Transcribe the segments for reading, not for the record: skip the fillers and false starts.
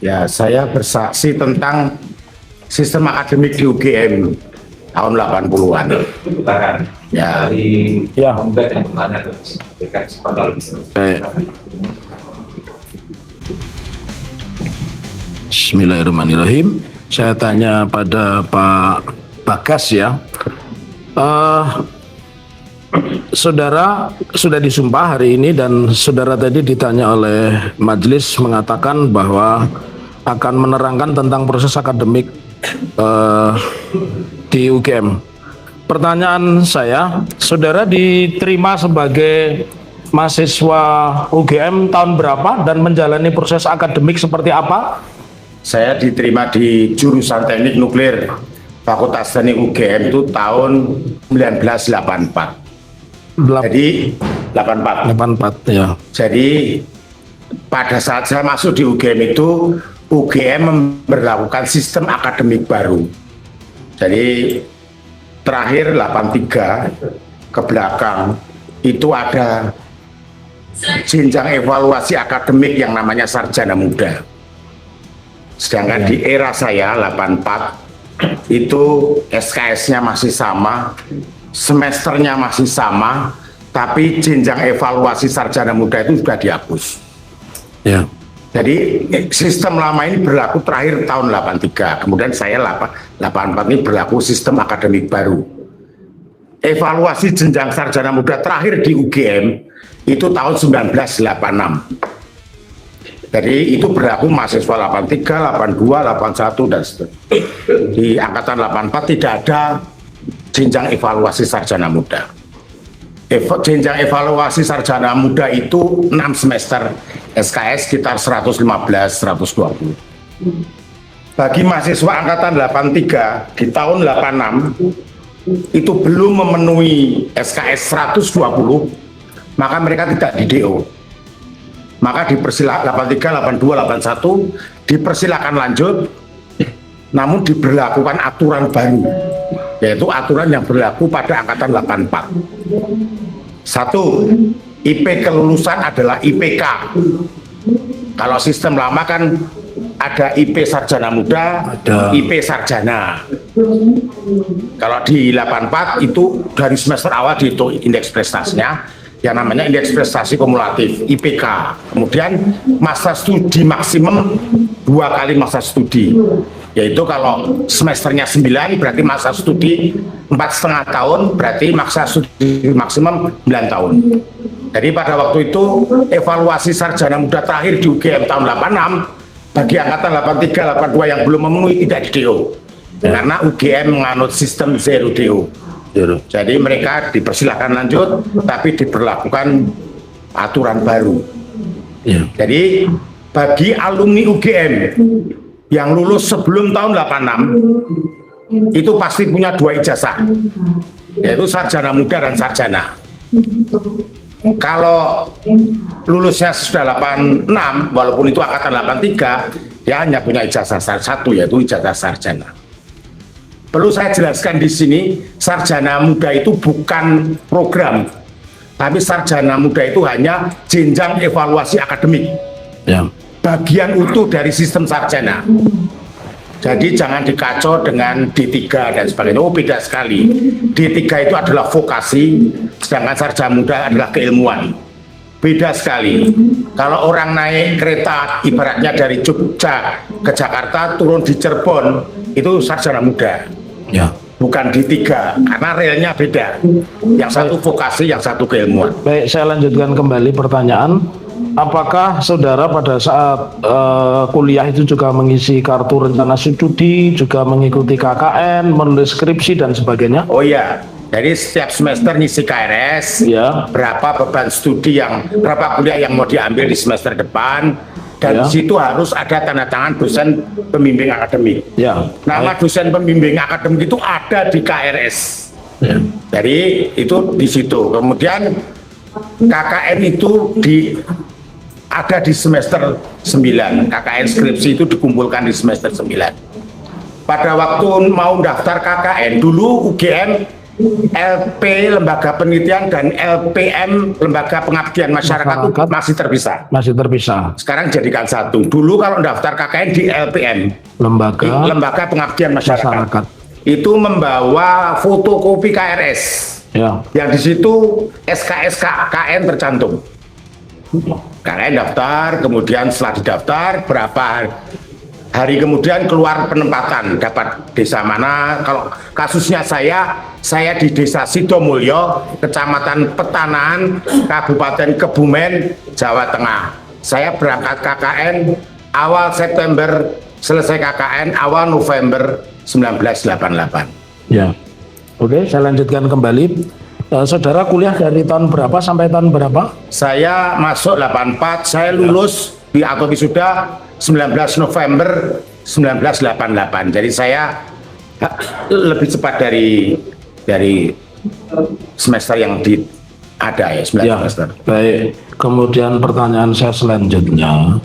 Ya, saya bersaksi tentang sistem akademik di UGM tahun 80-an. Ya. Ya. Baik. Bismillahirrahmanirrahim. Saya tanya pada Pak Bagas ya. Saudara sudah disumpah hari ini dan saudara tadi ditanya oleh majelis mengatakan bahwa akan menerangkan tentang proses akademik di UGM. Pertanyaan saya, saudara diterima sebagai mahasiswa UGM tahun berapa dan menjalani proses akademik seperti apa? Saya diterima di jurusan Teknik Nuklir Fakultas Teknik UGM itu tahun 1984. Jadi 84 ya. Jadi pada saat saya masuk di UGM itu UGM memberlakukan sistem akademik baru. Jadi terakhir 83 ke belakang itu ada jenjang evaluasi akademik yang namanya sarjana muda. Sedangkan di era saya 84 itu SKS-nya masih sama, semesternya masih sama, tapi jenjang evaluasi sarjana muda itu sudah dihapus. Ya. Jadi sistem lama ini berlaku terakhir tahun 83, kemudian saya 84 ini berlaku sistem akademik baru. Evaluasi jenjang sarjana muda terakhir di UGM itu tahun 1986. Jadi itu berlaku mahasiswa 83, 82, 81 dan seterusnya. Di angkatan 84 tidak ada jenjang evaluasi sarjana muda. Jenjang evaluasi sarjana muda itu 6 semester, SKS sekitar 115-120. Bagi mahasiswa angkatan 83 di tahun 86 itu belum memenuhi SKS 120, maka mereka tidak di DO. Maka dipersilakan 83, 82, 81 dipersilakan lanjut, namun diberlakukan aturan baru, yaitu aturan yang berlaku pada angkatan 84. Satu, IP kelulusan adalah IPK. Kalau sistem lama kan ada IP sarjana muda, IP sarjana. Kalau di 84 itu dari semester awal dihitung indeks prestasinya, yang namanya indeks prestasi kumulatif IPK. Kemudian masa studi maksimum 2 kali masa studi, yaitu kalau semesternya 9 berarti masa studi 4,5 tahun, berarti masa studi maksimum 9 tahun. Jadi pada waktu itu evaluasi sarjana muda terakhir di UGM tahun 86 bagi angkatan 83, 82 yang belum memenuhi tidak di DO, karena UGM menganut sistem zero DO. Jadi mereka dipersilakan lanjut, tapi diberlakukan aturan baru. Ya. Jadi bagi alumni UGM yang lulus sebelum tahun 86 itu pasti punya 2 ijazah, yaitu sarjana muda dan sarjana. Kalau lulusnya sudah 86, walaupun itu angkatan 83, dia hanya punya ijazah satu, yaitu ijazah sarjana. Perlu saya jelaskan di sini, sarjana muda itu bukan program, tapi sarjana muda itu hanya jenjang evaluasi akademik, ya, bagian utuh dari sistem sarjana. Jadi jangan dikacau dengan D3 dan sebagainya. Oh, beda sekali. D3 itu adalah vokasi, sedangkan sarjana muda adalah keilmuan. Beda sekali. Kalau orang naik kereta ibaratnya dari Jogja ke Jakarta, turun di Cirebon, itu sarjana muda. Ya. Bukan D3, karena realnya beda. Yang satu vokasi, yang satu keilmuan. Baik, saya lanjutkan kembali pertanyaan. Apakah saudara pada saat kuliah itu juga mengisi kartu rencana studi, juga mengikuti KKN, menulis skripsi dan sebagainya? Oh iya, jadi setiap semester ngisi KRS, ya, berapa beban studi berapa kuliah yang mau diambil di semester depan, dan ya, di situ harus ada tanda tangan dosen pembimbing akademik. Ya. Nama dosen pembimbing akademik itu ada di KRS. Ya. Jadi itu di situ. Kemudian KKN itu ada di semester 9. KKN skripsi itu dikumpulkan di semester 9. Pada waktu mau daftar KKN, dulu UGM LP Lembaga Penelitian dan LPM Lembaga Pengabdian Masyarakat itu masih terpisah. Masih terpisah. Sekarang jadikan satu. Dulu kalau daftar KKN di LPM, Lembaga Pengabdian Masyarakat. Itu membawa fotokopi KRS. Ya. Yang di situ SKS KKN tercantum. KKN daftar, kemudian setelah didaftar berapa hari kemudian keluar penempatan, dapat desa mana. Kalau kasusnya saya di desa Sidomulyo, Kecamatan Petanaan, Kabupaten Kebumen, Jawa Tengah. Saya berangkat KKN awal September, selesai KKN awal November 1988. Ya. Oke, saya lanjutkan kembali. Saudara kuliah dari tahun berapa sampai tahun berapa? Saya masuk 84, saya lulus atau wisuda 19 November 1988. Jadi saya lebih cepat dari semester yang ada ya, 9 semester. Baik. Kemudian pertanyaan saya selanjutnya,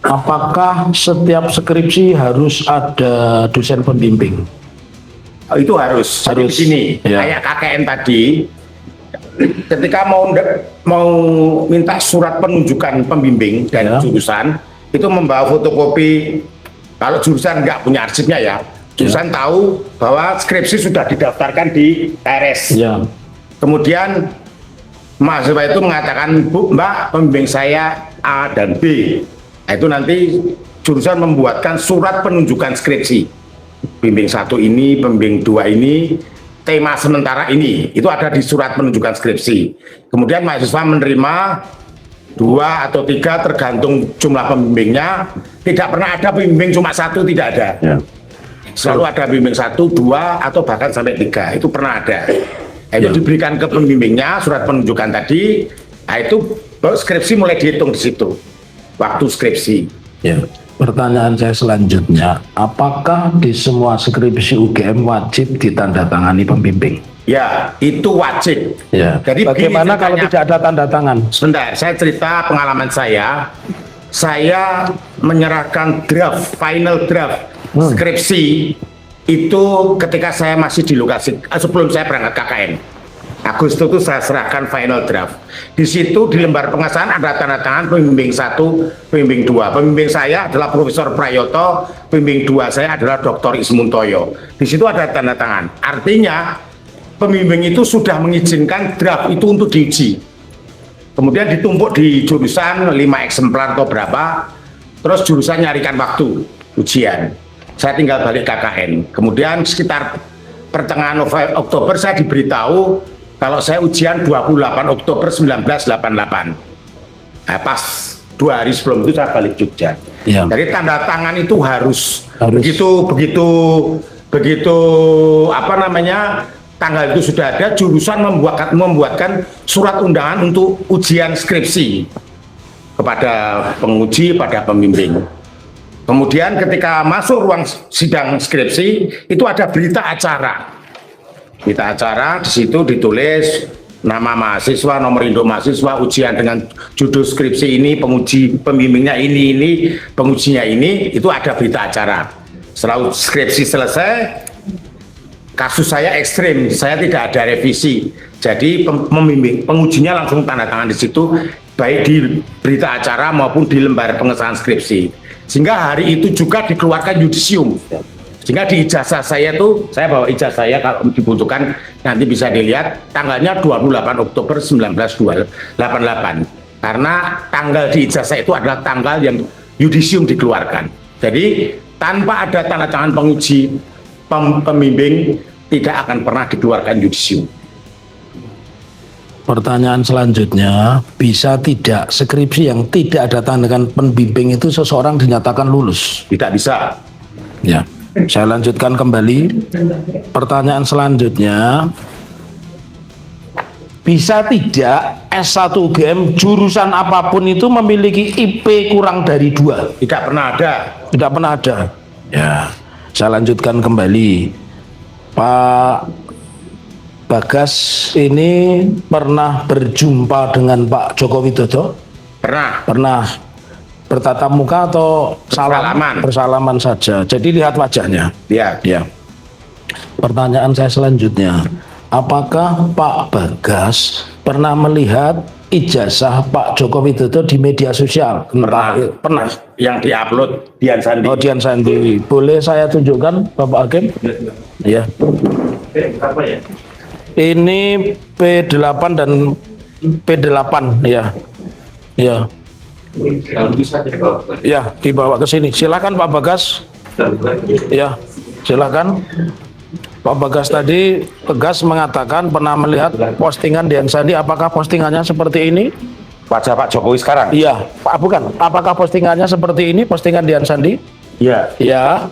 apakah setiap skripsi harus ada dosen pembimbing? Itu harus. Di sini kayak KKN tadi, ketika mau minta surat penunjukan pembimbing dan jurusan, itu membawa fotokopi. Kalau jurusan nggak punya arsipnya ya, jurusan tahu bahwa skripsi sudah didaftarkan di KRS. Kemudian mahasiswa itu mengatakan, Bu, Mbak, pembimbing saya A dan B. Nah, itu nanti jurusan membuatkan surat penunjukan skripsi. Pembimbing 1 ini, pembimbing 2 ini, tema sementara ini, itu ada di surat penunjukan skripsi. Kemudian mahasiswa menerima 2 atau 3 tergantung jumlah pembimbingnya. Tidak pernah ada pembimbing cuma 1, tidak ada. Selalu ada pembimbing 1, 2 atau bahkan sampai 3, itu pernah ada. Itu diberikan ke pembimbingnya surat penunjukan tadi. Nah, itu skripsi mulai dihitung di situ, waktu skripsi. Pertanyaan saya selanjutnya, apakah di semua skripsi UGM wajib ditandatangani pembimbing? Ya, itu wajib. Jadi bagaimana kalau tidak ada tanda tangan? Sebentar, saya cerita pengalaman saya. Saya menyerahkan final draft skripsi itu ketika saya masih di lokasi, sebelum saya berangkat KKN. Agustus itu saya serahkan final draft. Di situ di lembar pengesahan ada tanda tangan pembimbing 1, pembimbing 2. Pembimbing saya adalah Profesor Prayoto, pembimbing 2 saya adalah Dr. Ismuntoyo. Di situ ada tanda tangan. Artinya pembimbing itu sudah mengizinkan draft itu untuk diuji. Kemudian ditumpuk di jurusan 5 eksemplar atau berapa. Terus jurusan nyarikan waktu ujian. Saya tinggal balik KKN. Kemudian sekitar pertengahan Oktober saya diberitahu kalau saya ujian 28 Oktober 1988. Nah, pas 2 hari sebelum itu saya balik Jogja. Jadi tanda tangan itu harus. Begitu apa namanya, tanggal itu sudah ada, jurusan membuatkan surat undangan untuk ujian skripsi kepada penguji, pada pembimbing. Kemudian ketika masuk ruang sidang skripsi itu ada berita acara. Berita acara, di situ ditulis nama mahasiswa, nomor induk mahasiswa, ujian dengan judul skripsi ini, penguji pembimbingnya ini, pengujinya ini, itu ada berita acara. Setelah skripsi selesai, kasus saya ekstrim, saya tidak ada revisi. Jadi pengujinya langsung tanda tangan di situ, baik di berita acara maupun di lembar pengesahan skripsi. Sehingga hari itu juga dikeluarkan yudisium. Sehingga di ijazah saya tuh, saya bawa ijazah saya kalau dibutuhkan nanti bisa dilihat, tanggalnya 28 Oktober 1988. Karena tanggal di ijazah itu adalah tanggal yang yudisium dikeluarkan. Jadi tanpa ada tanda tangan penguji pembimbing tidak akan pernah dikeluarkan yudisium. Pertanyaan selanjutnya, bisa tidak skripsi yang tidak ada tanda tangan pembimbing itu seseorang dinyatakan lulus? Tidak bisa. Ya. Saya lanjutkan kembali. Pertanyaan selanjutnya, bisa tidak S1 UGM jurusan apapun itu memiliki IP kurang dari 2? Tidak pernah ada. Tidak pernah ada. Ya, saya lanjutkan kembali. Pak Bagas ini pernah berjumpa dengan Pak Joko Widodo? Pernah. Pernah. Bertatap muka atau bersalaman saja? Jadi lihat wajahnya. Ya. Pertanyaan saya selanjutnya, apakah Pak Bagas pernah melihat ijazah Pak Joko Widodo di media sosial? Pernah. Yang diupload Dian Sandi. Oh, Dian Sandi. Boleh saya tunjukkan, Bapak Hakim? Ya. Apa ya? Ini P8 dan P8, ya. Ya. Kalau bisa Ya, dibawa ke sini. Silakan Pak Bagas. Ya, silakan. Pak Bagas tadi tegas mengatakan pernah melihat postingan Dian Sandi. Apakah postingannya seperti ini? Wajah Pak Jokowi sekarang? Iya, Pak, bukan. Apakah postingannya seperti ini, postingan Dian Sandi? Iya. Ya.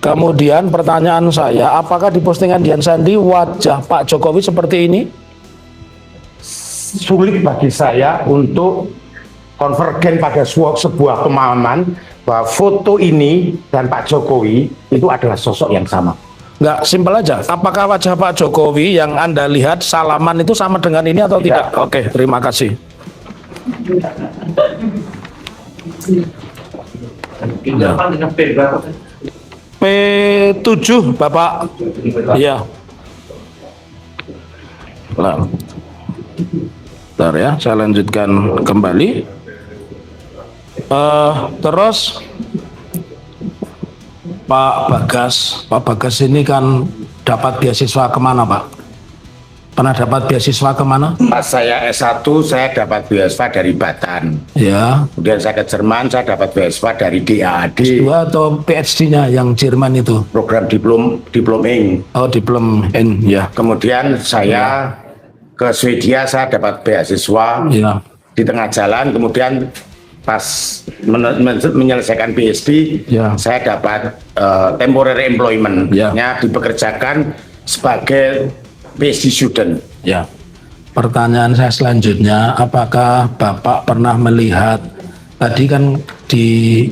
Kemudian pertanyaan saya, apakah di postingan Dian Sandi wajah Pak Jokowi seperti ini? Sulit bagi saya untuk konvergen pada sebuah pemahaman bahwa foto ini dan Pak Jokowi itu adalah sosok yang sama. Nggak, simpel aja. Apakah wajah Pak Jokowi yang Anda lihat salaman itu sama dengan ini atau tidak? Oke, terima kasih. dengan P berapa? P7, Bapak. Iya. Bentar ya, saya lanjutkan kembali. Terus Pak Bagas ini kan dapat beasiswa kemana, Pak? Pernah dapat beasiswa kemana? Pas saya S1 saya dapat beasiswa dari Batan. Ya. Kemudian saya ke Jerman saya dapat beasiswa dari DAAD. Dua atau PhD-nya yang Jerman itu? Program diploming. Oh, diplom N, ya. Kemudian saya ke Swedia saya dapat beasiswa. Ya. Di tengah jalan kemudian pas menyelesaikan PhD, Ya. saya dapat temporary employment, Ya. dipekerjakan sebagai PhD student. Ya. Pertanyaan saya selanjutnya, apakah Bapak pernah melihat tadi kan di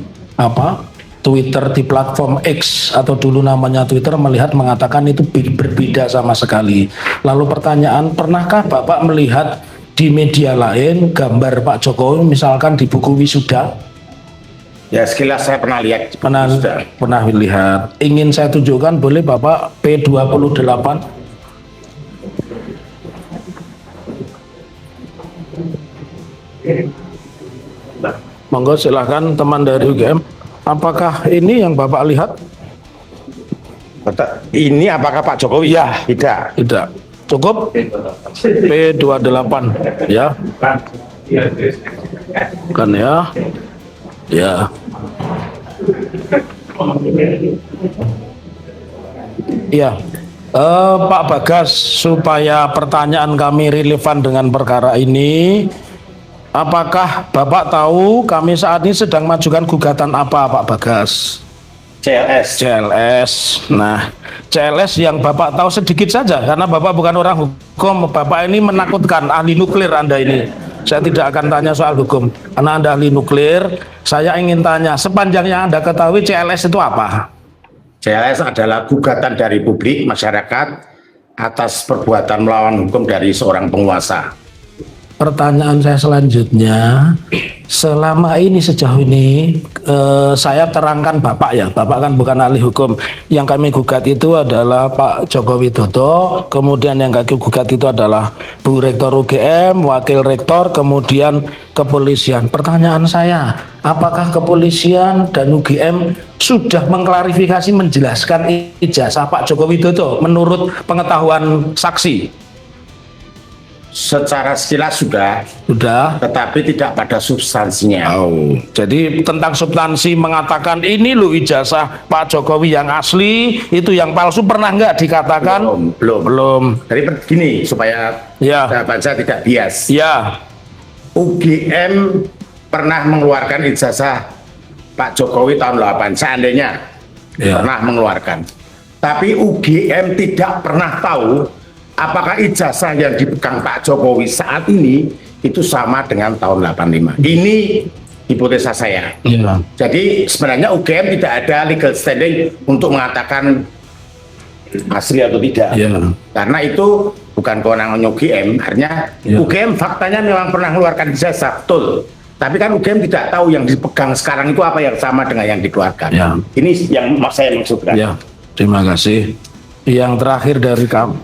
Twitter, di platform X atau dulu namanya Twitter, mengatakan itu berbeda sama sekali. Lalu pertanyaan, pernahkah Bapak melihat di media lain gambar Pak Jokowi misalkan di buku wisuda? Ya sekilas saya pernah lihat. Pernah lihat. Ingin saya tunjukkan, boleh Bapak P28? Monggo silahkan teman dari UGM. Apakah ini yang Bapak lihat? Ini apakah Pak Jokowi? Ya. Tidak. Tidak. Cukup? P28 ya. Kan ya. Ya. Iya. Pak Bagas, supaya pertanyaan kami relevan dengan perkara ini, apakah Bapak tahu kami saat ini sedang majukan gugatan apa, Pak Bagas? CLS. Nah, CLS yang Bapak tahu sedikit saja, karena Bapak bukan orang hukum. Bapak ini menakutkan, ahli nuklir Anda ini. Saya tidak akan tanya soal hukum, karena Anda ahli nuklir. Saya ingin tanya, sepanjang yang Anda ketahui CLS itu apa? CLS adalah gugatan dari publik masyarakat atas perbuatan melawan hukum dari seorang penguasa. Pertanyaan saya selanjutnya, selama ini sejauh ini saya terangkan Bapak ya, Bapak kan bukan ahli hukum. Yang kami gugat itu adalah Pak Joko Widodo, kemudian yang kami gugat itu adalah Bu Rektor UGM, Wakil Rektor, kemudian kepolisian. Pertanyaan saya, apakah kepolisian dan UGM sudah mengklarifikasi, menjelaskan ijazah Pak Joko Widodo menurut pengetahuan saksi? Secara sekilas sudah, tetapi tidak pada substansinya. Oh, jadi tentang substansi mengatakan ini loh ijazah Pak Jokowi yang asli, itu yang palsu, pernah nggak dikatakan? Belum. Jadi begini supaya jawaban saya tidak bias. Ya. UGM pernah mengeluarkan ijazah Pak Jokowi tahun 8, seandainya pernah mengeluarkan. Tapi UGM tidak pernah tahu apakah ijazah yang dipegang Pak Jokowi saat ini itu sama dengan tahun 85. Ini hipotesa saya. Ya. Jadi sebenarnya UGM tidak ada legal standing untuk mengatakan asli atau tidak. Ya. Karena itu bukan kewenangan UGM. Artinya UGM faktanya memang pernah mengeluarkan ijazah, betul. Tapi kan UGM tidak tahu yang dipegang sekarang itu apa yang sama dengan yang dikeluarkan. Ya. Ini yang saya maksudkan. Ya. Terima kasih. Yang terakhir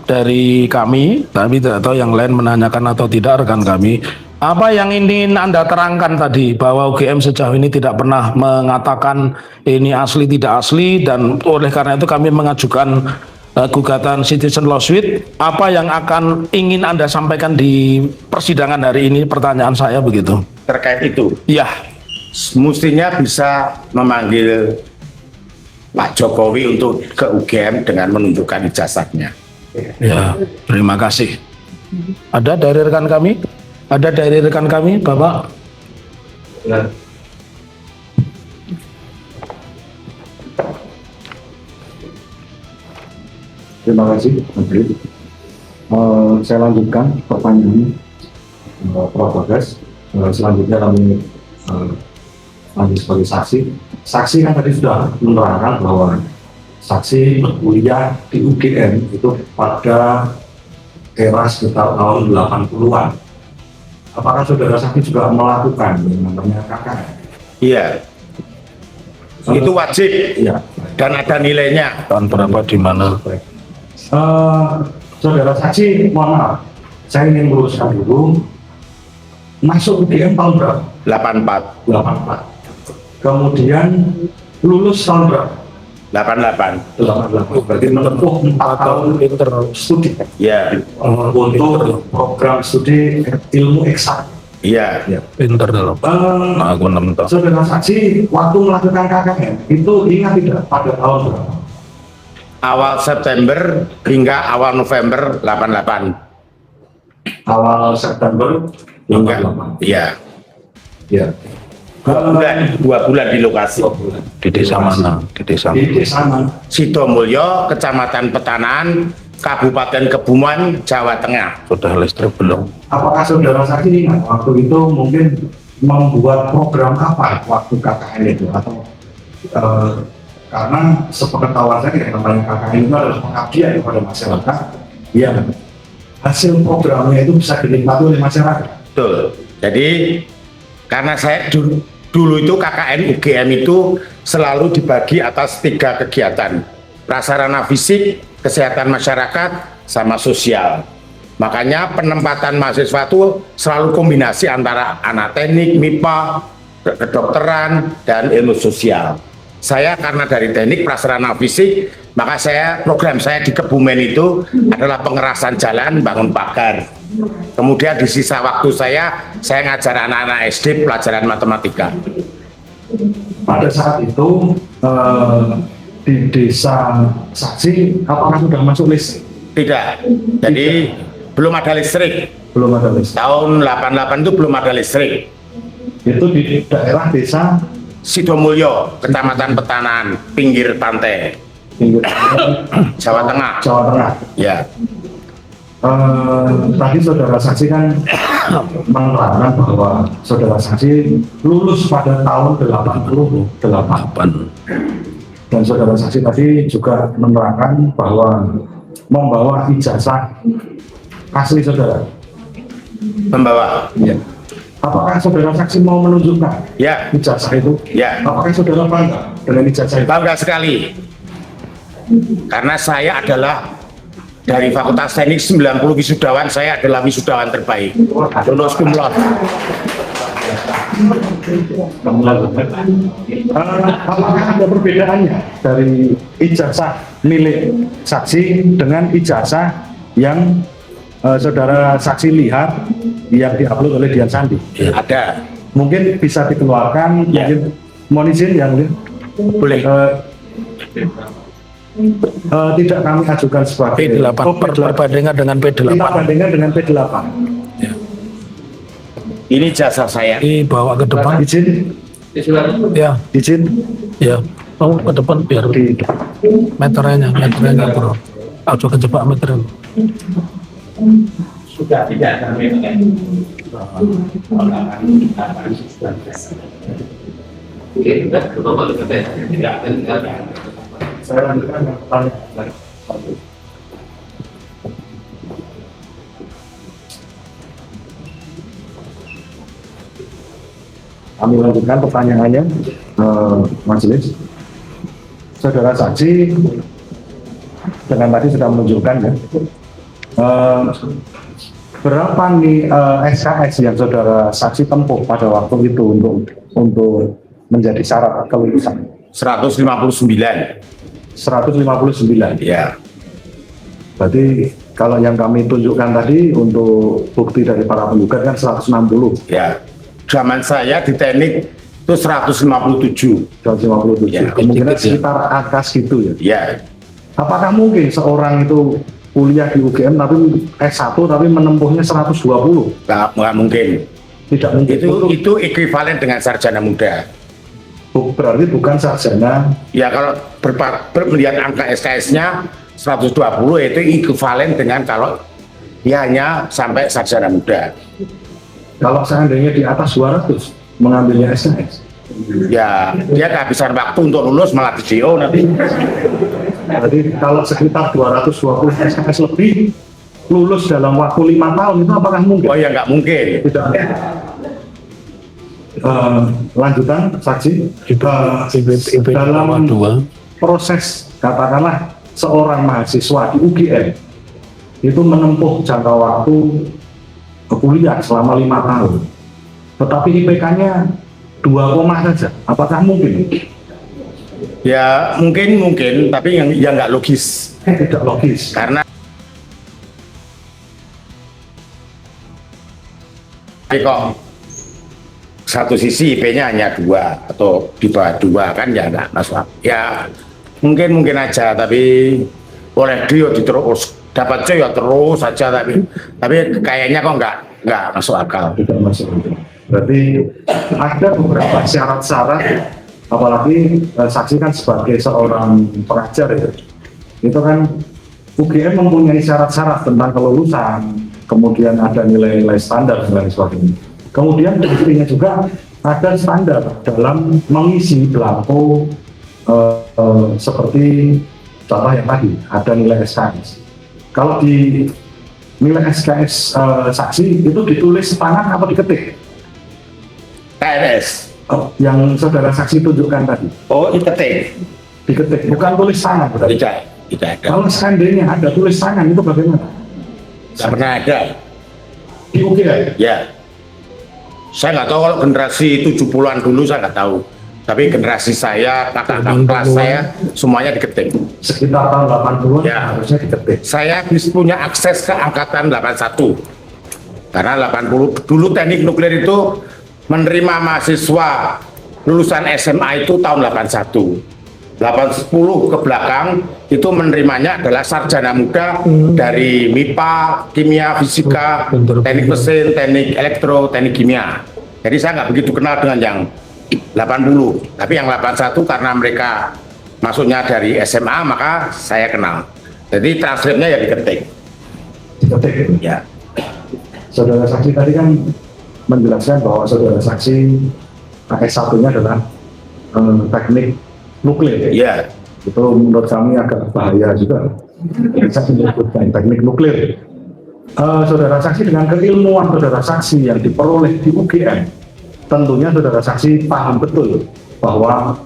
dari kami tidak tahu yang lain menanyakan atau tidak rekan kami. Apa yang ingin Anda terangkan tadi bahwa UGM sejauh ini tidak pernah mengatakan ini asli tidak asli dan oleh karena itu kami mengajukan gugatan citizen lawsuit. Apa yang akan ingin Anda sampaikan di persidangan hari ini? Pertanyaan saya begitu. Terkait itu, Iya. mestinya bisa memanggil Pak Jokowi untuk ke UGM dengan menunjukkan ijazahnya. Ya, terima kasih. Ada dari rekan kami? Ada dari rekan kami, Bapak? Nah, Terima kasih, Menteri. Saya lanjutkan pertanyaan Prof. Bagas. Selanjutnya kami lanjut sebagai saksi. Saksi kan tadi sudah menerangkan bahwa saksi berkuliah di UGM itu pada era sekitar tahun 80-an. Apakah saudara saksi juga melakukan yang namanya KKN? Iya, itu wajib Iya. dan ada nilainya. Tahun berapa di mana? Baik. Saudara saksi, mohon maaf, saya ingin meluruskan dulu. Masuk UGM tahun berapa? 84, 84. Kemudian lulus tahun berapa? 88. 88. Berarti menempuh 4 tahun studi Ya, untuk program studi ilmu eksak. iya. Pinter dalam. Aku 6 tahun. Saudara saksi, waktu melakukan KKN itu ingat tidak pada tahun berapa? Awal September hingga awal November 88. Awal September Hingga, 88. iya. Ya. 2 bulan di lokasi. Di desa mana? Di desa Di desa mana? Sidomulyo, Kecamatan Petanan, Kabupaten Kebumen, Jawa Tengah. Sudah listrik belum? Apakah saudara saksi ingat waktu itu mungkin membuat program apa waktu KKN itu atau karena sepengetahuan saya yang namanya KKN itu adalah pengabdian kepada masyarakat yang hasil programnya itu bisa dinikmati oleh masyarakat. Betul. Jadi karena saya dulu itu KKN UGM itu selalu dibagi atas 3 kegiatan: prasarana fisik, kesehatan masyarakat, sama sosial. Makanya penempatan mahasiswa itu selalu kombinasi antara anak teknik, MIPA, kedokteran, dan ilmu sosial. Saya karena dari teknik prasarana fisik, maka program saya di Kebumen itu adalah pengerasan jalan, bangun pagar. Kemudian di sisa waktu saya ngajar anak-anak SD pelajaran matematika. Pada saat itu di desa saksi apakah sudah masuk listrik? Tidak. Jadi belum ada listrik. Belum ada listrik. Tahun 88 itu belum ada listrik. Itu di daerah desa Sidomulyo, Kecamatan Petanan, pinggir pantai, pinggir Jawa Tengah. Jawa Tengah. Ya, Tadi saudara saksi kan menerangkan bahwa saudara saksi lulus pada tahun 88 dan saudara saksi tadi juga menerangkan bahwa membawa ijazah asli saudara. membawa. Ya. Apakah saudara saksi mau menunjukkan Ya, ijazah itu? ya. Apakah saudara bangga dengan ijazah itu? Bangga sekali. Karena saya adalah dari Fakultas Teknik 90 wisudawan, saya adalah wisudawan terbaik. Lulus cum laude. Apakah ada perbedaannya dari ijazah milik saksi dengan ijazah yang saudara saksi lihat yang diupload oleh Dian Sandi? Ada. Mungkin bisa dikeluarkan, Ya. mungkin mohon izin yang Boleh. tidak kami ajukan sebagai P8 perbandingan dengan P8. kita bandingkan dengan P8. Ini jasa saya. Dibawa ke depan. Izin, Ya, izin ya. Oh, ke depan biar di meterannya bro. Aku kejebak meteran. sudah tidak kami Oke, sudah Bapak tidak saya lanjutkan yang pertanyaan. Kami lanjutkan pertanyaannya, majelis. Saudara saksi dengan tadi sudah menunjukkan ya. Berapa nih SKS yang saudara saksi tempuh pada waktu itu untuk menjadi syarat kelulusan? 159. 159. Ya. Berarti kalau yang kami tunjukkan tadi untuk bukti dari para penggugat kan 160. Ya. Zaman saya di teknik itu 157. 157. Ya, Kemungkinan sedikit ya. sekitar angka segitu ya. Ya. Apakah mungkin seorang itu kuliah di UGM tapi S1 tapi menempuhnya 120? Nggak mungkin. Tidak mungkin. Itu ekuivalen dengan sarjana muda. Berarti bukan sarjana. Ya kalau melihat angka SKS-nya 120 itu ekuivalen dengan kalau dia hanya sampai sarjana muda. Kalau seandainya di atas 200 mengambilnya SKS, Ya dia kehabisan waktu untuk lulus malah di DO nanti. berarti kalau sekitar 220 SKS lebih lulus dalam waktu 5 tahun itu apakah mungkin? Oh ya nggak mungkin. Tidak. Lanjutan saksi, dalam proses katakanlah seorang mahasiswa di UGM itu menempuh jangka waktu kuliah selama 5 tahun, tetapi IPK-nya 2, saja, apakah mungkin? Ya mungkin, tapi yang nggak logis. Tidak logis. Karena kok satu sisi IP-nya hanya 2 atau di bawah 2 kan ya nggak masuk akal. Ya mungkin aja, tapi oleh dia diterus dapat C ya terus saja, tapi kayaknya kok nggak masuk akal. Tidak masuk. Berarti ada beberapa syarat-syarat, apalagi saksi kan sebagai seorang pengajar ya, itu kan UGM mempunyai syarat-syarat tentang kelulusan, kemudian ada nilai-nilai standar dan lain sebagainya. Kemudian pastinya juga ada standar dalam mengisi belangko seperti contoh yang tadi ada nilai SKS. Kalau di nilai SKS saksi itu ditulis tangan apa diketik? TNS. Yang saudara saksi tunjukkan tadi. Oh diketik. Diketik, bukan tulis tangan berarti. Tidak ada. Kalau seandainya ada tulis tangan itu bagaimana? Nggak pernah ada. Di UGM? Ya. Saya nggak tahu kalau generasi 70-an dulu saya nggak tahu. Tapi generasi saya, kakak kelas saya, semuanya diketik. Sekitar tahun 80-an Ya. harusnya diketik. Saya punya akses ke angkatan 81. Karena 80 dulu teknik nuklir itu menerima mahasiswa lulusan SMA itu tahun 81. 810 ke belakang itu menerimanya adalah sarjana muda dari MIPA, kimia, fisika, teknik mesin, teknik elektro, teknik kimia. Jadi saya nggak begitu kenal dengan yang 80, tapi yang 81 karena mereka masuknya dari SMA maka saya kenal. Jadi transkripnya ya diketik. Diketik. Ya. Saudara saksi tadi kan menjelaskan bahwa saudara saksi S1-nya adalah teknik nuklir. Ya. Itu menurut kami agak bahaya juga. Saya menyebutkan teknik nuklir. Saudara saksi dengan keilmuan saudara saksi yang diperoleh di UGM, tentunya saudara saksi paham betul bahwa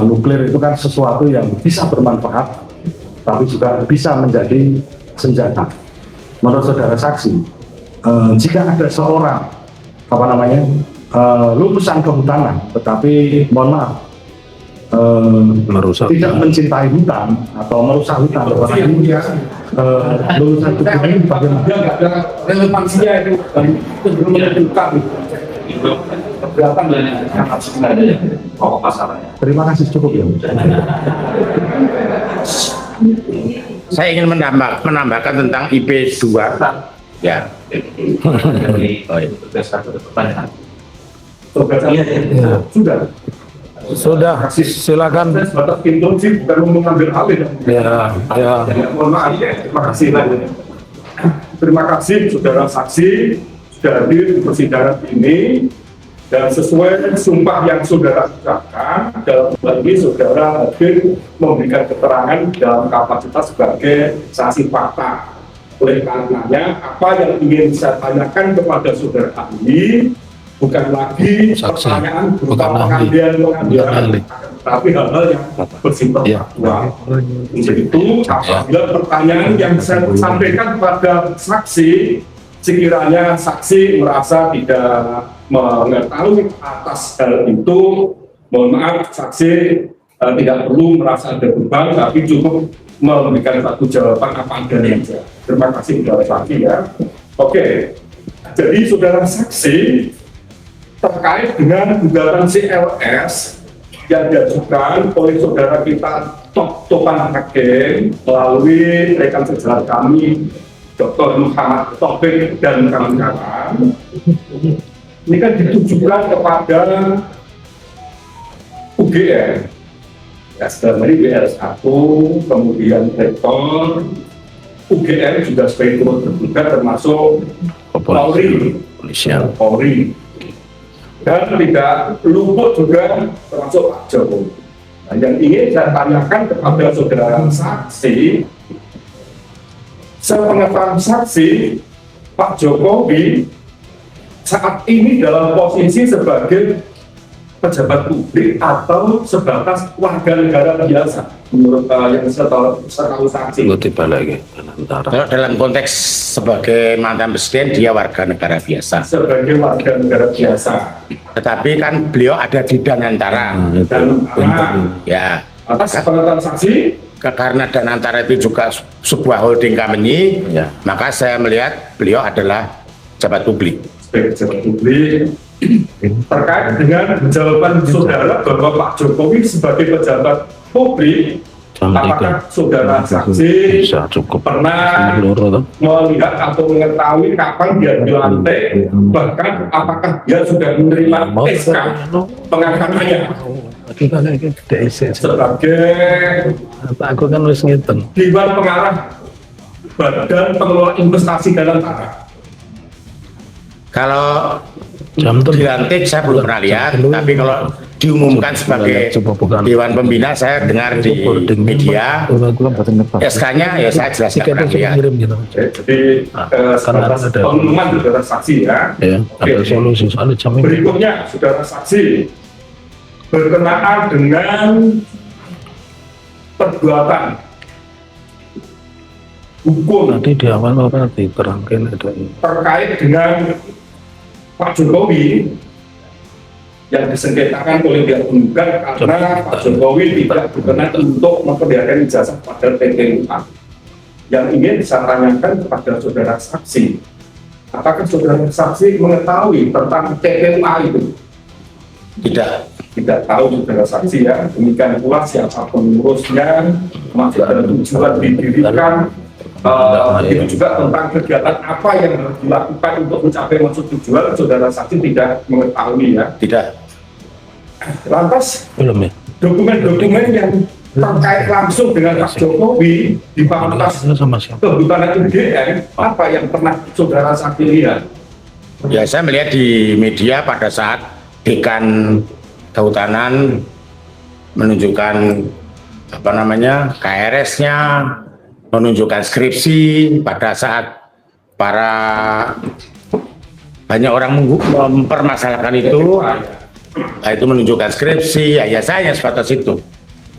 nuklir itu kan sesuatu yang bisa bermanfaat, tapi juga bisa menjadi senjata. Menurut saudara saksi, jika ada seorang lulusan kehutanan, tetapi mohon maaf, merusak tidak mencintai hutan atau merusak hutan, lulusan hutan ini bagaimana? Nggak ada relevansinya itu belum menentukan keberatan dan sangat sebenarnya pokok masalahnya. Terima kasih, cukup ya. Saya ingin menambahkan tentang IP 2. Ya. Dari Oh, iya. berdasarkan pertanyaan. Sudah. Sudah, silakan. Batas instruksi bukan mengambil alih. Ya. Mohon maaf ya, terima kasih. Terima kasih saudara saksi sudah hadir di persidangan ini dan sesuai sumpah yang saudara ucapkan, dalam hal ini saudara hadir memberikan keterangan dalam kapasitas sebagai saksi fakta. Oleh karenanya apa yang ingin saya tanyakan kepada saudara ahli bukan lagi Saksi. pertanyaan Bukan berupa ahli. pengambilan Bukan ahli. tapi hal-hal yang bersifat faktual. Untuk itu, apabila pertanyaan yang saya sampaikan kepada saksi, sekiranya saksi merasa tidak mengetahui atas hal itu, mohon maaf, saksi tidak perlu merasa ada beban, tapi cukup memberikan satu jawaban apa adanya saja. Terima kasih saudara saksi ya. Oke, jadi saudara saksi terkait dengan gugatan CLS yang diajukan oleh saudara kita Topan Hakim melalui rekan sejarah kami Dr. Muhammad Taufik dan kawan-kawan, ini kan ditujukan kepada UGM, ya, dari BR1, kemudian rektor, UGM juga sebagai turut tergugat termasuk Polri, dan tidak luput juga termasuk Pak Jokowi. Nah, yang ingin saya tanyakan kepada saudara saksi, sepengetahuan saksi, Pak Jokowi saat ini dalam posisi sebagai pejabat publik atau sebatas warga negara biasa menurut yang saya tahu saksi. Kalau dalam konteks sebagai mantan presiden, dia warga negara biasa. Sebagai warga negara biasa. Tetapi kan beliau ada di Danantara. Ya. Atas pengetahuan saksi, karena Danantara itu juga sebuah holding company, ya, maka saya melihat beliau adalah pejabat publik. Sebagai pejabat publik, terkait dengan jawaban saudara bahwa Pak Jokowi sebagai pejabat publik, apakah saudara saksi pernah melihat atau mengetahui kapan dia dilantik, bahkan apakah dia sudah menerima SK pengangkatannya sebagai aku kan wis ngeten Dewan Pengarah Badan Pengelola Investasi Danantara? Kalau dilantik saya belum pernah lihat, tapi kalau diumumkan sebagai Dewan Pembina saya dengar di media, SK-nya ya saya jelas nggak pernah lihat. Jadi pengumuman saudara saksi ya. Ada solusi soalnya jam ini. Berikutnya saudara saksi berkenaan dengan perbuatan hukum Tadi di awal apa diterangkan ada ini. terkait dengan Pak Jokowi yang disengketakan oleh pihak penggugat karena Pak Jokowi tidak berkenan untuk memperlihatkan ijazah pada TPUA. Yang ingin saya tanyakan kepada saudara saksi, apakah saudara saksi mengetahui tentang TPUA itu? Tidak tahu saudara saksi ya. Demikian pula siapa pengurusnya, masih ada tujuan didirikan, itu juga tentang kegiatan apa yang harus dilakukan untuk mencapai maksud tujuan, saudara saksi tidak mengetahui ya. Tidak. Lantas Belum ya? dokumen-dokumen yang terkait langsung dengan Pak Jokowi di Fakultas Sama siapa? Kehutanan UGM, apa yang pernah saudara saksi lihat? Ya saya melihat di media pada saat Dekan Kehutanan menunjukkan apa namanya KRS-nya, menunjukkan skripsi pada saat banyak orang mempermasalahkan itu. Nah, itu menunjukkan skripsi, ya saya sebatas itu.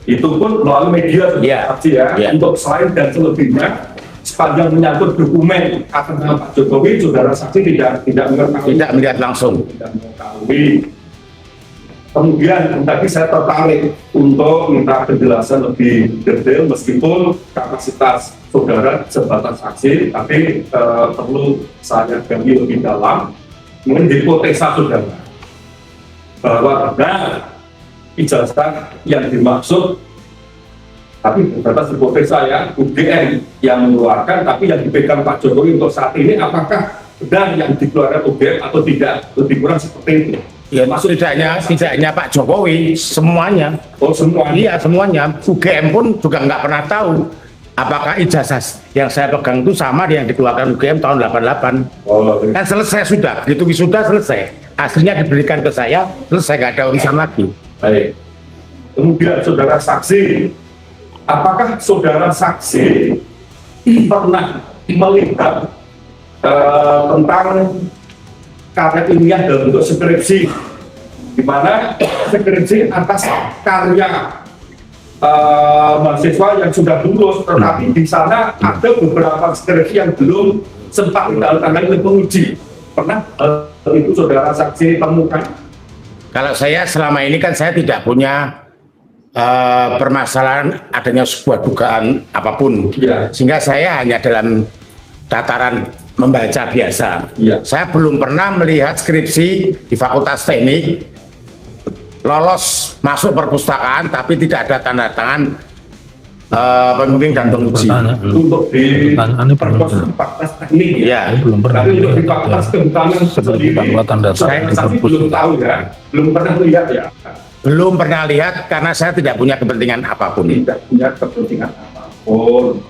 Itu pun melalui media saksi ya. Untuk selain dan selebihnya, sepanjang menyangkut dokumen atas nama Pak Jokowi, saudara saksi tidak mengetahui. Tidak melihat langsung. Tidak mengetahui. Kemudian tadi saya tertarik untuk minta penjelasan lebih detail, meskipun kapasitas saudara sebatas saksi, tapi perlu saya gali lebih dalam. Mungkin hipotesa saudara bahwa benar ijazah yang dimaksud, tapi terbatas hipotesa ya, UGM yang mengeluarkan, tapi yang dipegang Pak Jokowi untuk saat ini apakah benar yang dikeluarkan UGM atau tidak, lebih kurang seperti itu. Ya maksud tidak hanya Pak Jokowi, semuanya. Oh semuanya? Iya semuanya. UGM pun juga nggak pernah tahu apakah ijazah yang saya pegang itu sama yang dikeluarkan UGM tahun 88. Oh, kan selesai sudah, begitu wisuda selesai. Aslinya diberikan ke saya, selesai, nggak ada urusan lagi. baik. Kemudian saudara saksi, apakah saudara saksi pernah melihat tentang karya ilmiah dalam bentuk skripsi, di mana skripsi atas karya mahasiswa yang sudah lulus, tetapi di sana ada beberapa skripsi yang belum sempat ditandatangani oleh penguji. Pernah itu saudara saksi temukan? Kalau saya selama ini kan saya tidak punya permasalahan adanya sebuah dugaan apapun, Ya. sehingga saya hanya dalam tataran membaca biasa. Ya. Saya belum pernah melihat skripsi di Fakultas Teknik lolos masuk perpustakaan tapi tidak ada tanda tangan pembimbing dan penguji. Untuk di Pertanyaannya belum fakultas teknik Ya, belum pernah. Tapi untuk di fakultas kehutanan Seperti sendiri, bahwa tanda saya tangan saksi belum tahu ya, belum pernah lihat ya, belum pernah lihat karena saya tidak punya kepentingan apapun. tidak punya kepentingan apapun.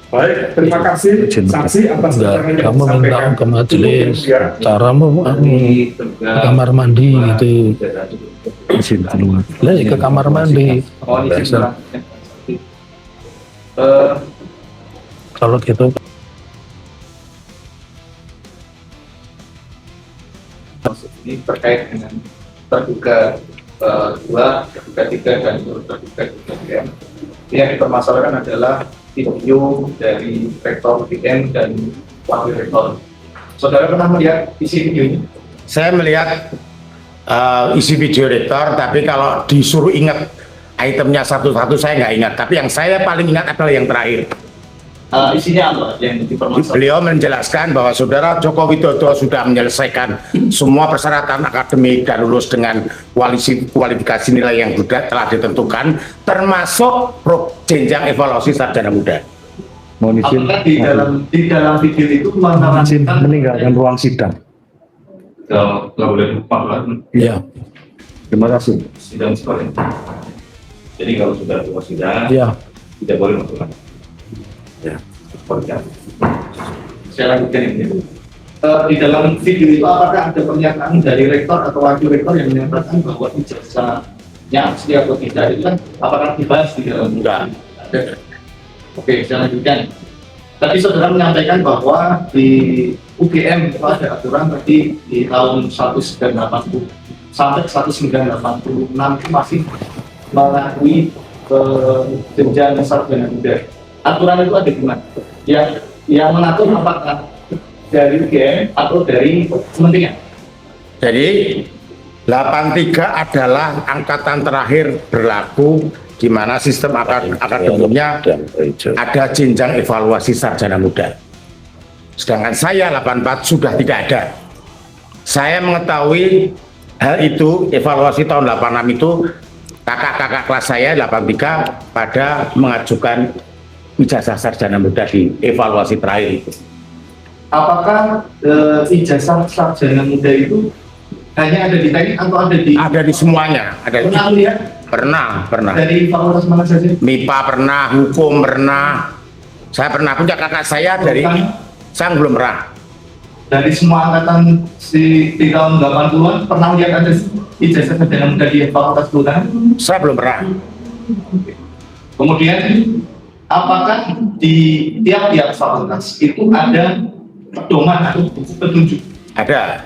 Baik, terima kasih saksi atas keterangan yang Kamu minta disampaikan. ke majelis, Ya. caramu ke kamar mandi gitu. Izin keluar. Lah ke kamar mandi. Oh, ini Biasa. Eh, Kalau gitu ini terkait dengan terduga 2, terduga 3, dan terduga 3. Yang dipermasalahkan adalah video dari rektor UGM dan wakil rektor. Saudara pernah melihat isi video ini? Saya melihat isi video rektor, tapi kalau disuruh ingat itemnya satu-satu saya nggak ingat. Tapi yang saya paling ingat adalah yang terakhir. Isinya apa yang dipermasalahkan? Beliau menjelaskan bahwa Saudara Joko Widodo sudah menyelesaikan semua persyaratan akademik dan lulus dengan kualifikasi nilai yang telah ditentukan, termasuk jenjang evaluasi sarjana muda. Mohon izin, Apakah di dalam video itu mohon izin meninggalkan ruang sidang. nggak boleh lupa ya, Terima kasih. sidang sekolah. Jadi kalau sudah keluar sidang, ya. tidak boleh masuk lagi. Ya. Saya lanjutkan ini. Di dalam video itu apakah ada pernyataan dari rektor atau wakil rektor yang menyatakan bahwa ijazahnya asli atau tidak itu kan apakah dibahas di dalam? Enggak. Oke, saya lanjutkan. Tadi saudara menyampaikan bahwa di UGM itu ada aturan tadi di tahun 1980 sampai 1986 itu masih mengakui jenjang sarjana muda. Aturan itu ada di mana? Yang mengatur apakah dari UGM atau dari kementerian? Jadi 83 adalah angkatan terakhir berlaku di mana sistem akademiknya ada jenjang evaluasi sarjana muda. Sedangkan saya 84 sudah tidak ada. Saya mengetahui hal itu, evaluasi tahun 86 itu kakak-kakak kelas saya 83 pada mengajukan ijazah sarjana muda di evaluasi terakhir itu. Apakah ijazah sarjana muda itu hanya ada di teknik atau ada di? Ada di semuanya, ada di, Pernah lihat pernah. dari fakultas mana saja? MIPA pernah, hukum pernah. Saya pernah punya kakak saya dari, saya belum pernah. Dari semua angkatan di tahun 80-an pernah lihat ada ijazah sarjana muda di fakultas kehutanan? Saya belum pernah. Kemudian apakah di tiap-tiap fakultas itu ada pedoman atau buku petunjuk? Ada.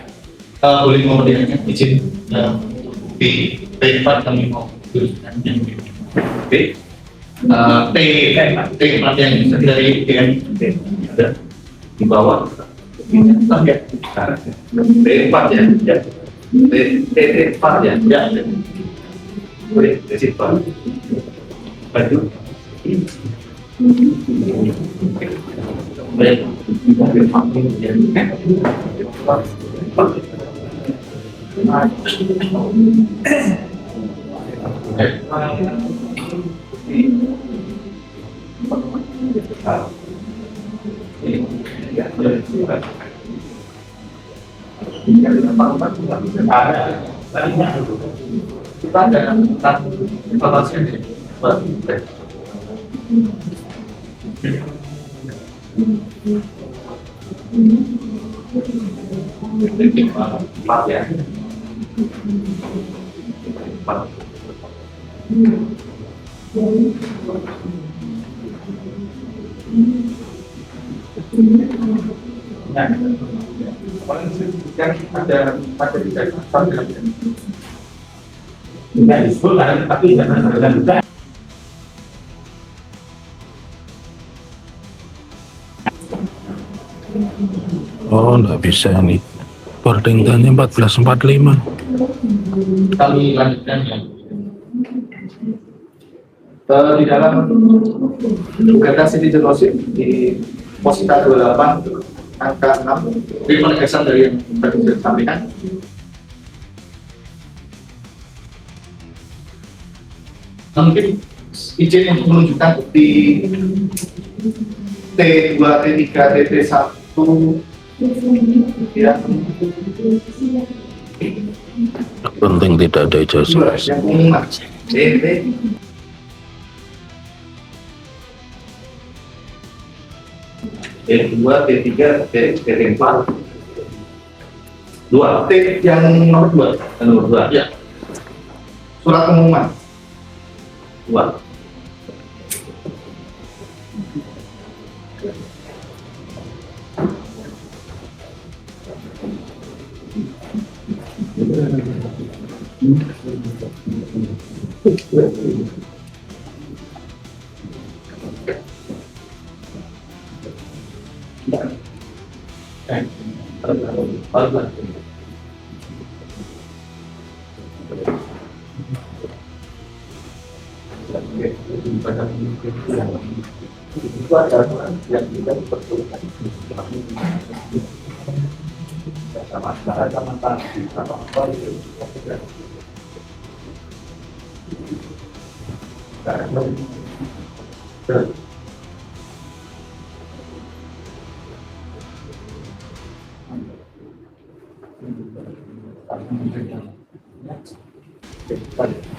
Boleh kemudian izin di P4 kami mau tuliskan yang T T4 yang dari ada di bawah target T4 ya T4 ya boleh T4 baju kita ada evaluasi empat ya. Nah, yang ada di tidak disebut karena tapi jangan terlalu juga. Oh, nggak bisa nih. Boarding time-nya 14.45. Kami lanjutkan ya. Di dalam gugatan citizen lawsuit di posita 28 angka 6 di penegasan dari yang tadi sudah disampaikan. Mungkin izin untuk menunjukkan bukti T2, T3, T1 ya. Penting tidak ada ijazah. Yang pengumuman DT T2, T3, T4 2 T yang nomor 2 ya. Surat pengumuman 2 itu adalah yang kita perlukan sama-sama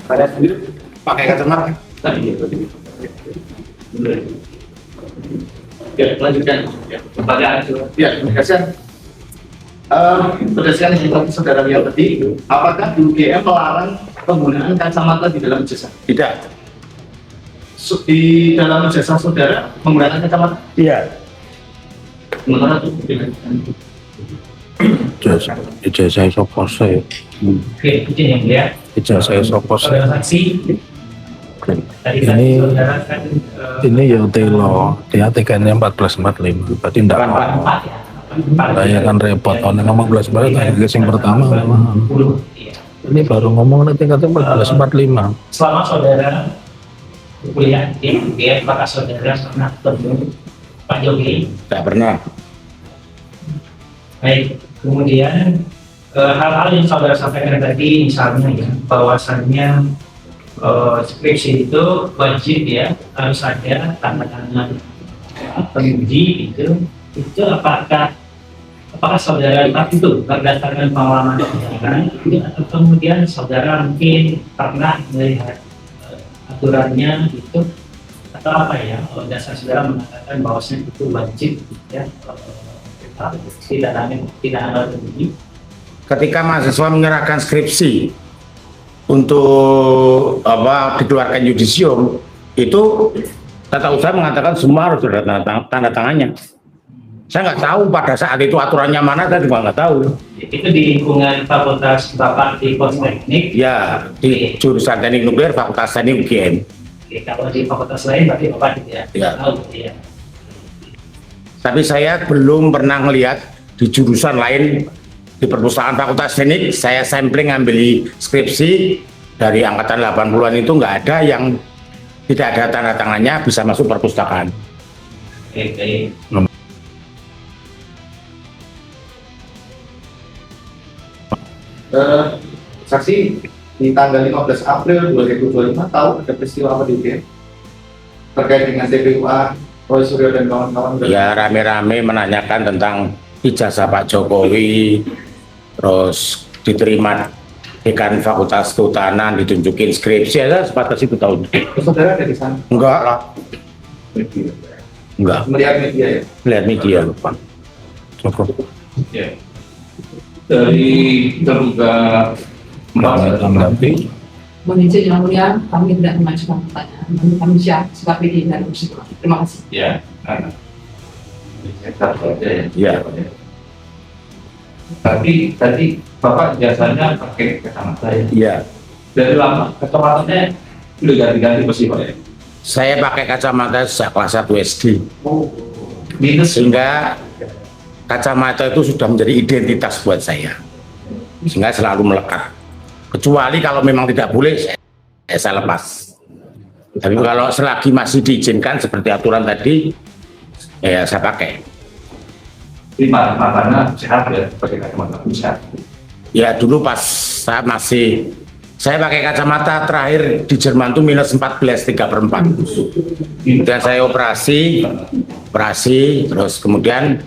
Pada sendiri pakai kacamata. ya, lanjutkan ya, pertanyaan ya, berdasarkan berdasarkan yang tadi saudara lihat tadi, apakah UGM melarang penggunaan kacamata di dalam ijazah? Tidak. Di dalam ijazah saudara menggunakan kacamata? Iya. Menurut Ijazah sopo saya. Oke, izin yang mulia. Ijazah sopo saya. Saudara saksi. Tadi Ini- saudara kan Ini ya Telo, dia TKN-nya 14.45. Berarti enggak mau. empat ya. Saya kan repot. Orang ngomong 14 tadi yang pertama. Iya. Ini baru ngomong nanti katanya 14.45. Selama saudara kuliah di UGM, apakah saudara pernah bertemu Pak Jogi? Tidak pernah. Baik, kemudian hal-hal yang saudara sampaikan tadi, misalnya ya, bahwasannya skripsi itu wajib ya, harus ada tanda tangan penguji itu apakah saudara lihat itu berdasarkan pengalaman saudara itu, atau kemudian saudara mungkin pernah melihat aturannya itu, atau apa ya, dasar saudara mengatakan bahwasanya itu wajib ya, tidak ada penguji. Ketika mahasiswa menyerahkan skripsi untuk dikeluarkan yudisium, itu tata usaha mengatakan semua harus ada tanda tangannya. Saya nggak tahu pada saat itu aturannya mana, saya juga nggak tahu. Itu di lingkungan fakultas Bapak di Politeknik. Ya, di jurusan teknik nuklir Fakultas Teknik UGM. Oke, kalau di fakultas lain berarti Bapak tidak Ya. tahu ya. Tapi saya belum pernah melihat di jurusan lain di perpustakaan Fakultas Teknik. Saya sampling ngambil skripsi dari angkatan 80-an itu nggak ada yang tidak ada tanda tangannya bisa masuk perpustakaan. Oke. saksi di tanggal 15 April 2025 tahu ada peristiwa apa di UGM terkait dengan TPUA Roy Suryo dan kawan-kawan? Ya rame-rame menanyakan tentang ijazah Pak Jokowi, terus diterima dekan Fakultas Kehutanan, ditunjukin skripsi, ya sebatas itu tahun. Saudara ada di sana? Enggak lah, enggak. Melihat media ya? Lihat media lupa. Cukup. Ya. Dari terduga Tanggapi. Mohon izin yang mulia, kami tidak mengajukan pertanyaan. Kami siap sebagai dari musik. Terima kasih. ya. Ya. Tadi Bapak jasanya pakai kacamata ya? Iya. Dari lama kacamatanya udah ganti-ganti pasti Pak ya. Saya pakai kacamata sejak kelas 1 SD, Minus sehingga kacamata itu sudah menjadi identitas buat saya, sehingga selalu melekat. Kecuali kalau memang tidak boleh, saya lepas. Tapi kalau selagi masih diizinkan seperti aturan tadi, ya saya pakai. matanya sehat ya, pakai kacamata sehat. Ya dulu pas saya pakai kacamata terakhir di Jerman tuh minus 14 3/4. Kemudian saya operasi, terus kemudian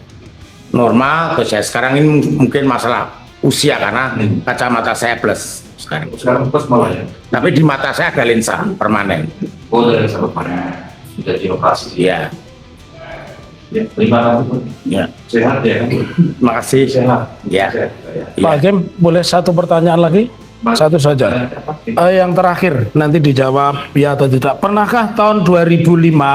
normal. Terus saya sekarang ini mungkin masalah usia karena kacamata saya plus sekarang. Sekarang plus malah ya. Tapi di mata saya ada lensa permanen. Oh dari satu mana sudah dioperasi. Ya, Ya, terima kasih Pak. ya. Sehat ya. Terima kasih. Sehat. Ya. Sehat, ya. Pak Hakim, boleh satu pertanyaan lagi? Satu saja. Yang terakhir, nanti dijawab ya atau tidak. Pernahkah tahun 2005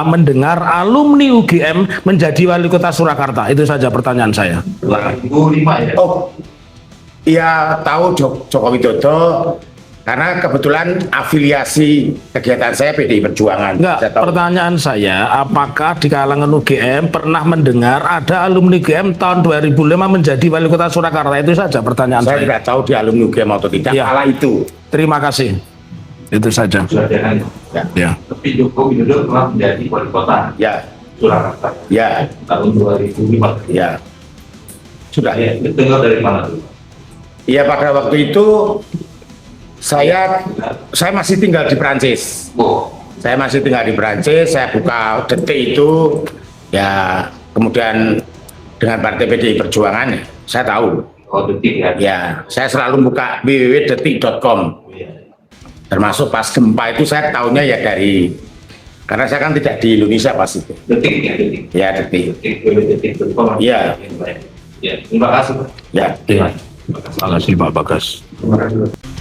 mendengar alumni UGM menjadi wali kota Surakarta? Itu saja pertanyaan saya. 2005 ya. Oh, iya tahu Joko Widodo karena kebetulan afiliasi kegiatan saya PDI Perjuangan. Enggak, Saya tahu. pertanyaan saya, apakah di kalangan UGM pernah mendengar ada alumni UGM tahun 2005 menjadi wali kota Surakarta? Itu saja pertanyaan Saya saya. tidak tahu di alumni UGM atau tidak. Ya. Kala itu. Terima kasih. Itu saja. Sudah jangan. Ya. Tapi Joko Widodo pernah menjadi wali kota Ya, Surakarta ya, tahun 2005. ya. Sudah. Ya, dengar dari mana tuh? Iya pada waktu itu saya masih tinggal di Perancis. Oh, Saya masih tinggal di Perancis. Saya buka Detik itu, ya kemudian dengan Partai PDI Perjuangan, saya tahu. oh detik ya. Ya, saya selalu buka www.detik.com. Termasuk pas gempa itu saya tahunya ya dari, karena saya kan tidak di Indonesia pas itu. Detik ya, detik. Ya Detik. Detik. Iya. Ya, terima kasih Pak. Ya. Terima kasih Pak Bagas. Terima kasih.